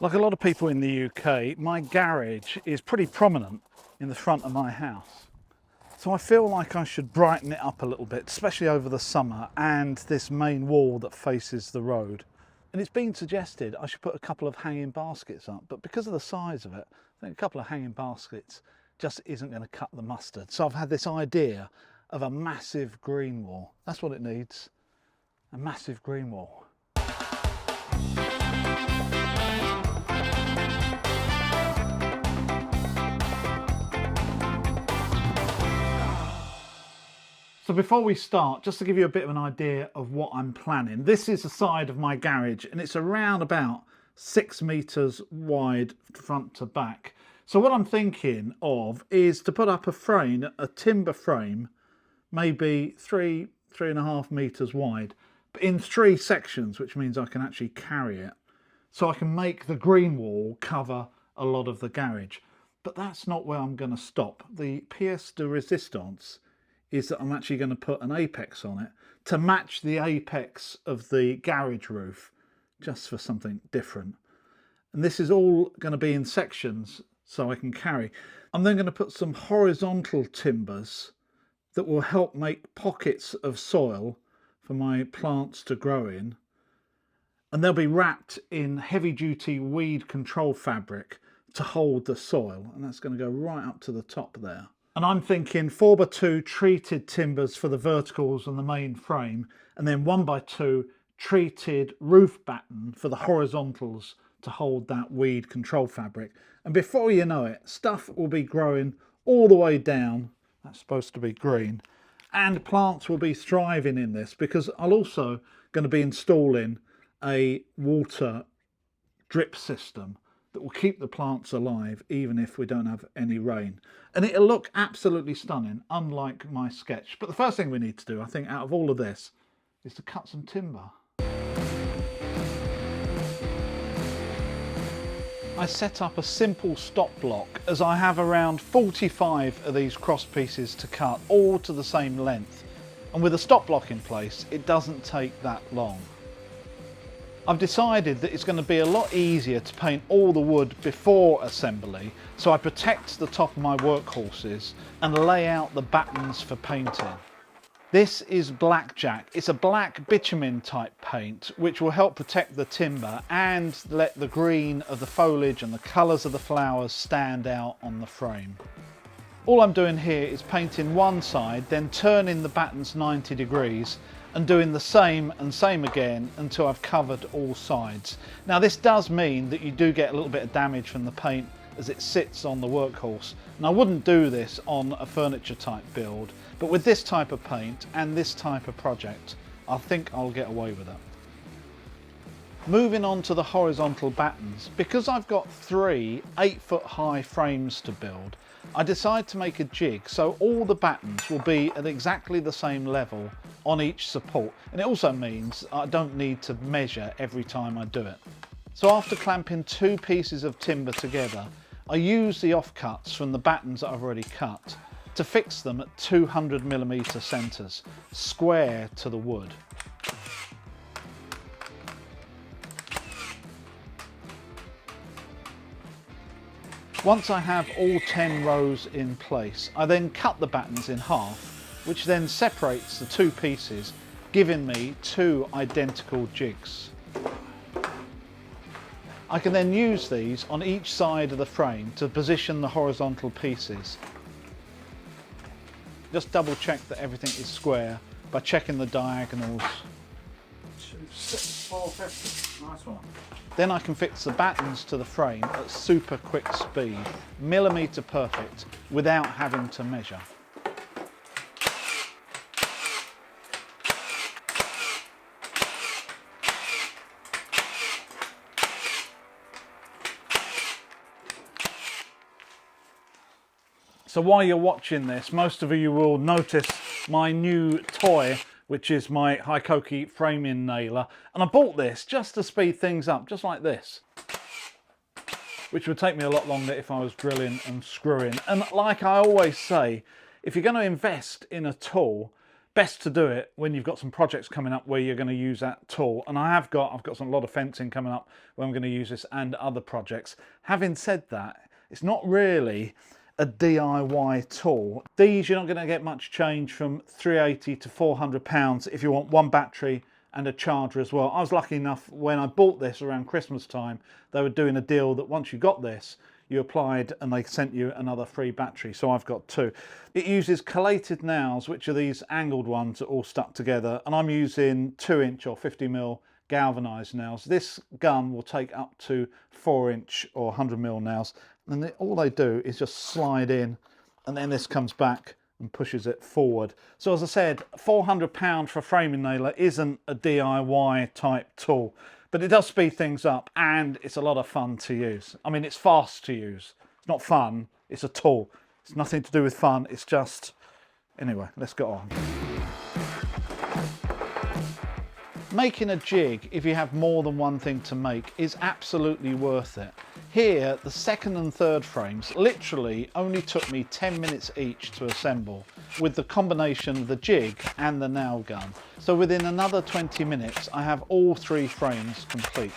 Like a lot of people in the UK, my garage is pretty prominent in the front of my house. So I feel like I should brighten it up a little bit, especially over the summer, and this main wall that faces the road. And it's been suggested I should put a couple of hanging baskets up, but because of the size of it, I think a couple of hanging baskets just isn't going to cut the mustard. So I've had this idea of a massive green wall. That's what it needs, a massive green wall. So before we start, just to give you a bit of an idea of what I'm planning, this is the side of my garage and it's around about 6 meters wide front to back. So what I'm thinking of is to put up a frame, a timber frame, maybe 3.5 meters wide, but in 3 sections, which means I can actually carry it. So I can make the green wall cover a lot of the garage. But that's not where I'm going to stop. The pièce de résistance is that I'm actually going to put an apex on it to match the apex of the garage roof, just for something different. And this is all going to be in sections so I can carry. I'm then going to put some horizontal timbers that will help make pockets of soil for my plants to grow in. And they'll be wrapped in heavy duty weed control fabric to hold the soil. And that's going to go right up to the top there. And I'm thinking 4x2 treated timbers for the verticals and the main frame, and then 1x2 treated roof batten for the horizontals to hold that weed control fabric. And before you know it, stuff will be growing all the way down. That's supposed to be green. And plants will be thriving in this, because I'm also going to be installing a water drip system that will keep the plants alive even if we don't have any rain. And it'll look absolutely stunning, unlike my sketch. But the first thing we need to do, I think, out of all of this, is to cut some timber. I set up a simple stop block, as I have around 45 of these cross pieces to cut, all to the same length. And with a stop block in place, it doesn't take that long. I've decided that it's going to be a lot easier to paint all the wood before assembly, so I protect the top of my workhorses and lay out the battens for painting. This is Blackjack. It's a black bitumen type paint which will help protect the timber and let the green of the foliage and the colours of the flowers stand out on the frame. All I'm doing here is painting one side, then turning the battens 90 degrees and doing the same and same again until I've covered all sides. Now this does mean that you do get a little bit of damage from the paint as it sits on the workhorse, and I wouldn't do this on a furniture type build, but with this type of paint and this type of project, I think I'll get away with it. Moving on to the horizontal battens, because I've got 3 8-foot high frames to build, I decided to make a jig so all the battens will be at exactly the same level on each support, and it also means I don't need to measure every time I do it. So after clamping 2 pieces of timber together, I use the offcuts from the battens that I've already cut to fix them at 200mm centres, square to the wood. Once I have all 10 rows in place, I then cut the battens in half, which then separates the 2 pieces, giving me 2 identical jigs. I can then use these on each side of the frame to position the horizontal pieces. Just double check that everything is square by checking the diagonals. 450, nice one. Then I can fix the battens to the frame at super quick speed, millimetre perfect, without having to measure. So while you're watching this, most of you will notice my new toy, which is my Hikoki framing nailer. And I bought this just to speed things up, just like this, which would take me a lot longer if I was drilling and screwing. And like I always say, if you're going to invest in a tool, best to do it when you've got some projects coming up where you're going to use that tool. And I've got a lot of fencing coming up where I'm going to use this, and other projects. Having said that, it's not really a DIY tool. These, you're not going to get much change from 380 to 400 pounds if you want one battery and a charger as well. I was lucky enough when I bought this around Christmas time, they were doing a deal that once you got this, you applied and they sent you another free battery. So I've got two. It uses collated nails, which are these angled ones that are all stuck together. And I'm using 2-inch or 50mm galvanized nails. This gun will take up to 4-inch or 100mm nails. And all they do is just slide in, and then this comes back and pushes it forward. So as I said, £400 for a framing nailer isn't a DIY type tool, but it does speed things up, and it's a lot of fun to use. I mean, it's fast to use. It's not fun, it's a tool. It's nothing to do with fun, it's just... Anyway, let's get on. Making a jig, if you have more than one thing to make, is absolutely worth it. Here, the second and third frames literally only took me 10 minutes each to assemble, with the combination of the jig and the nail gun. So within another 20 minutes, I have all 3 frames complete.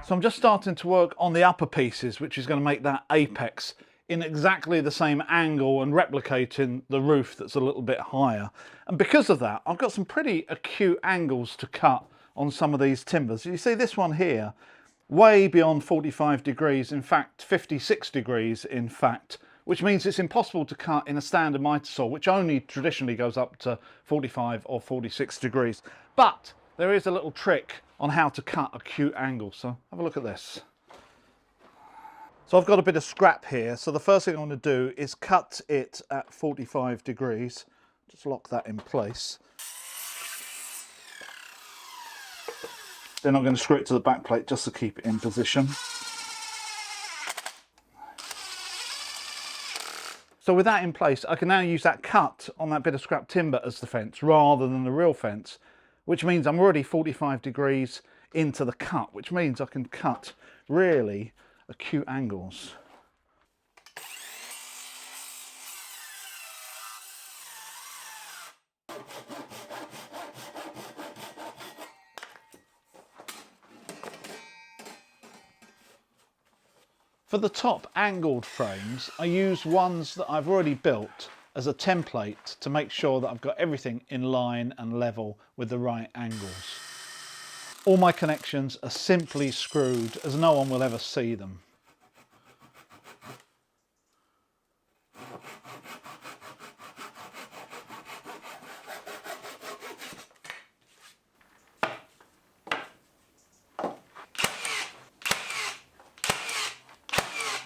So I'm just starting to work on the upper pieces, which is going to make that apex in exactly the same angle and replicating the roof that's a little bit higher. And because of that, I've got some pretty acute angles to cut on some of these timbers. You see this one here, way beyond 45 degrees, in fact 56 degrees in fact, which means it's impossible to cut in a standard miter saw, which only traditionally goes up to 45 or 46 degrees. But there is a little trick on how to cut acute angles, so have a look at this. So I've got a bit of scrap here, so the first thing I want to do is cut it at 45 degrees. Just lock that in place. Then I'm going to screw it to the back plate just to keep it in position. So with that in place, I can now use that cut on that bit of scrap timber as the fence rather than the real fence, which means I'm already 45 degrees into the cut, which means I can cut really acute angles. For the top angled frames, I use ones that I've already built as a template to make sure that I've got everything in line and level with the right angles. All my connections are simply screwed, as no one will ever see them.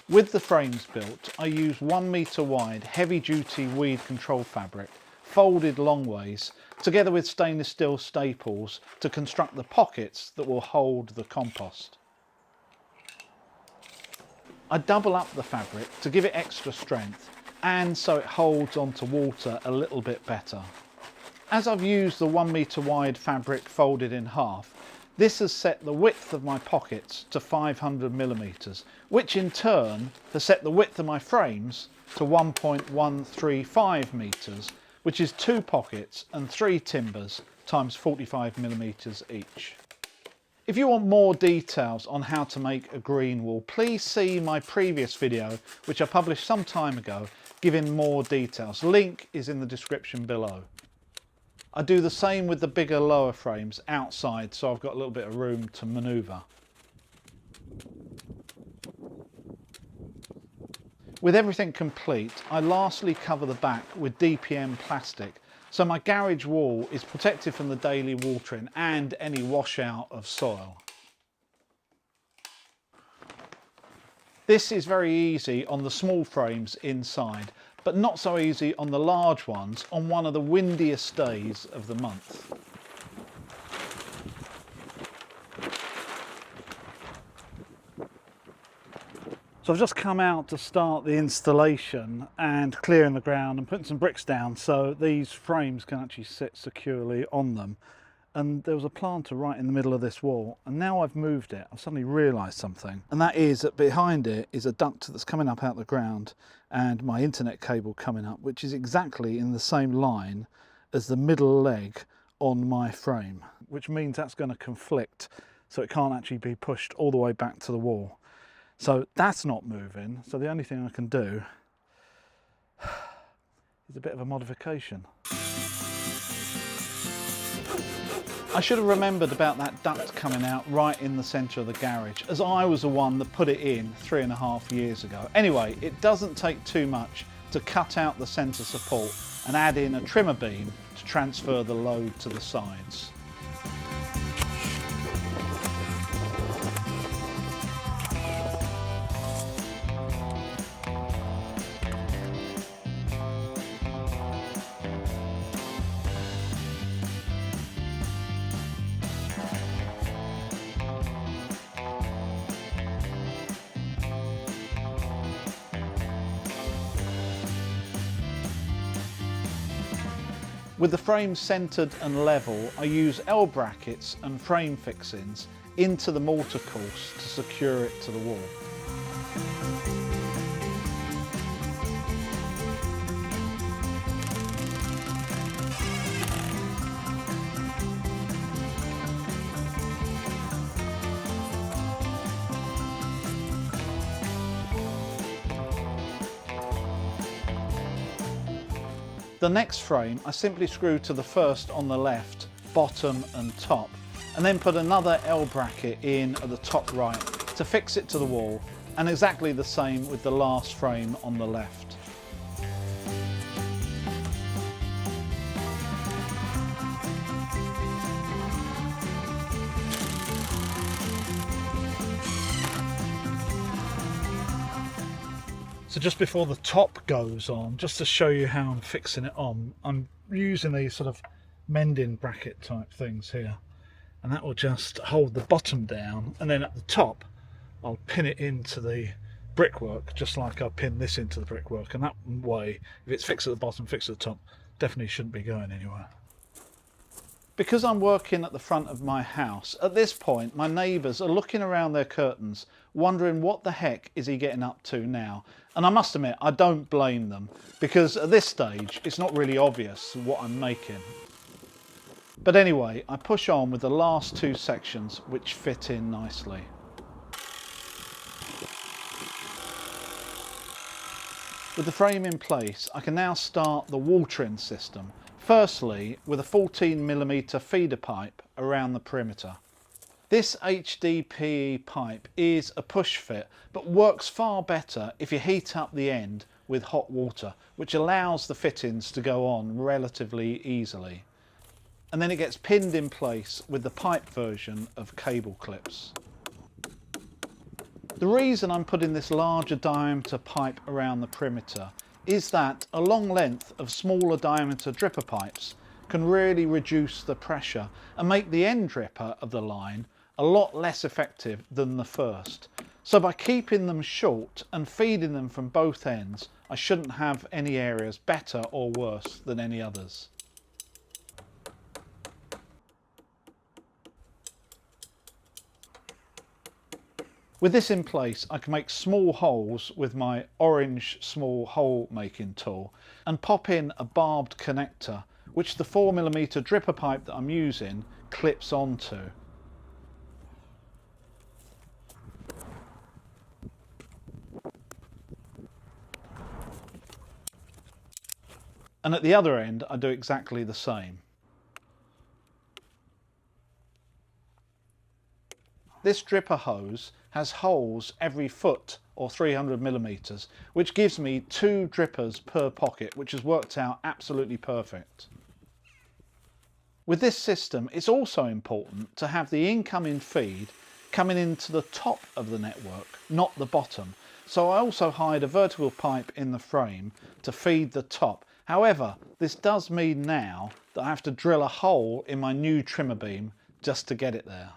With the frames built, I use 1 metre wide heavy duty weed control fabric, folded long ways, together with stainless steel staples to construct the pockets that will hold the compost. I double up the fabric to give it extra strength and so it holds onto water a little bit better. As I've used the 1 metre wide fabric folded in half, this has set the width of my pockets to 500mm, which in turn has set the width of my frames to 1.135 metres, which is 2 pockets and 3 timbers times 45mm each. If you want more details on how to make a green wall, please see my previous video, which I published some time ago, giving more details. Link is in the description below. I do the same with the bigger lower frames outside, so I've got a little bit of room to manoeuvre. With everything complete, I lastly cover the back with DPM plastic, so my garage wall is protected from the daily watering and any washout of soil. This is very easy on the small frames inside, but not so easy on the large ones on one of the windiest days of the month. So I've just come out to start the installation and clearing the ground and putting some bricks down so these frames can actually sit securely on them. and there was a planter right in the middle of this wall, and now I've moved it, I've suddenly realised something, and that is that behind it is a duct that's coming up out of the ground and my internet cable coming up, which is exactly in the same line as the middle leg on my frame, which means that's going to conflict, so it can't actually be pushed all the way back to the wall. So that's not moving, so the only thing I can do is a bit of a modification. I should have remembered about that duct coming out right in the centre of the garage, as I was the one that put it in 3.5 years ago. Anyway, it doesn't take too much to cut out the centre support and add in a trimmer beam to transfer the load to the sides. With the frame centred and level, I use L brackets and frame fixings into the mortar course to secure it to the wall. The next frame I simply screw to the first on the left, bottom and top, and then put another L bracket in at the top right to fix it to the wall, and exactly the same with the last frame on the left. So just before the top goes on, just to show you how I'm fixing it on, I'm using these sort of mending bracket type things here, and that will just hold the bottom down, and then at the top I'll pin it into the brickwork just like I pin this into the brickwork, and that way if it's fixed at the bottom, fixed at the top, definitely shouldn't be going anywhere. Because I'm working at the front of my house, at this point my neighbours are looking around their curtains wondering what the heck is he getting up to now, and I must admit I don't blame them, because at this stage it's not really obvious what I'm making. But anyway, I push on with the last two sections which fit in nicely. With the frame in place, I can now start the watering system. Firstly, with a 14mm feeder pipe around the perimeter. This HDPE pipe is a push fit, but works far better if you heat up the end with hot water, which allows the fittings to go on relatively easily. And then it gets pinned in place with the pipe version of cable clips. The reason I'm putting this larger diameter pipe around the perimeter is that a long length of smaller diameter dripper pipes can really reduce the pressure and make the end dripper of the line a lot less effective than the first. So by keeping them short and feeding them from both ends, I shouldn't have any areas better or worse than any others. With this in place, I can make small holes with my orange small hole making tool and pop in a barbed connector, which the 4mm dripper pipe that I'm using clips onto. And at the other end, I do exactly the same. This dripper hose has holes every foot or 300mm, which gives me 2 drippers per pocket, which has worked out absolutely perfect. With this system, it's also important to have the incoming feed coming into the top of the network, not the bottom. So I also hide a vertical pipe in the frame to feed the top. However, this does mean now that I have to drill a hole in my new trimmer beam just to get it there.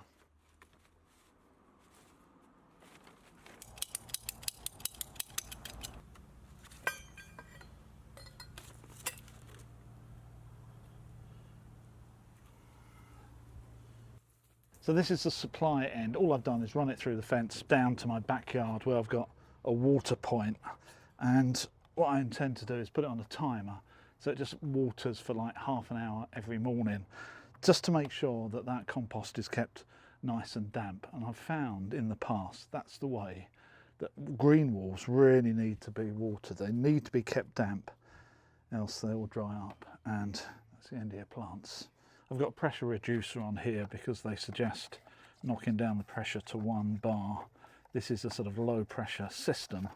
So this is the supply end. All I've done is run it through the fence down to my backyard where I've got a water point. And what I intend to do is put it on a timer so it just waters for like half an hour every morning, just to make sure that that compost is kept nice and damp. And I've found in the past that's the way that green walls really need to be watered. They need to be kept damp, else they will dry up. And that's the end of your plants. I've got a pressure reducer on here because they suggest knocking down the pressure to 1 bar. This is a sort of low pressure system.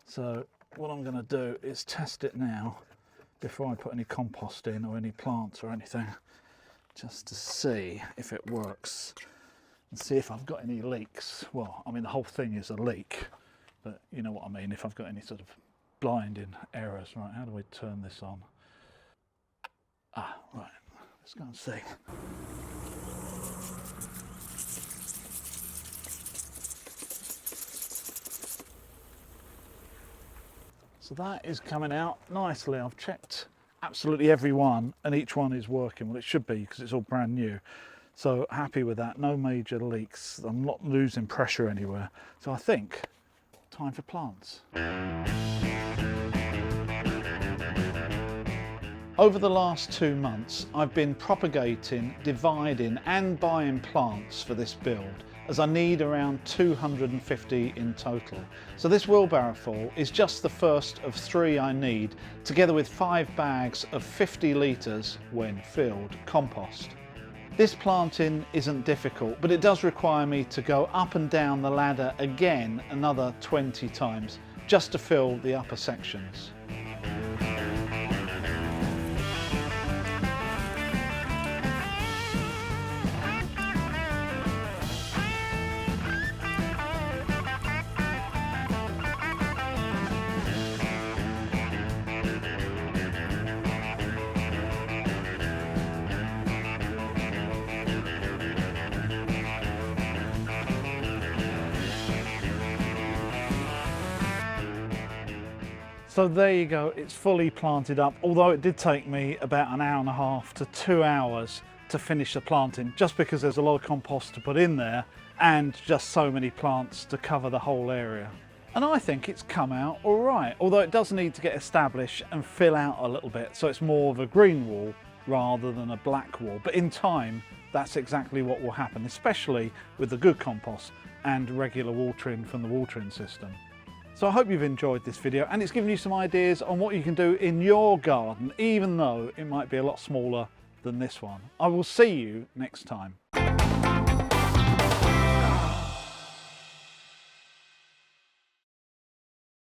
So what I'm going to do is test it now before I put any compost in or any plants or anything, just to see if it works and see if I've got any leaks. Well, I mean, the whole thing is a leak, but you know what I mean, if I've got any sort of blinding errors. Right, how do we turn this on? Ah, right, let's go and see. So that is coming out nicely. I've checked absolutely every one and each one is working. Well, it should be because it's all brand new. So happy with that, no major leaks. I'm not losing pressure anywhere. So I think time for plants. Over the last 2 months, I've been propagating, dividing and buying plants for this build, as I need around 250 in total. So this wheelbarrow full is just the first of 3 I need, together with 5 bags of 50 litres, when filled, compost. This planting isn't difficult, but it does require me to go up and down the ladder again another 20 times, just to fill the upper sections. So there you go, it's fully planted up, although it did take me about 1.5 hours to 2 hours to finish the planting, just because there's a lot of compost to put in there and just so many plants to cover the whole area. And I think it's come out all right, although it does need to get established and fill out a little bit, so it's more of a green wall rather than a black wall. But in time, that's exactly what will happen, especially with the good compost and regular watering from the watering system. So I hope you've enjoyed this video and it's given you some ideas on what you can do in your garden, even though it might be a lot smaller than this one. I will see you next time.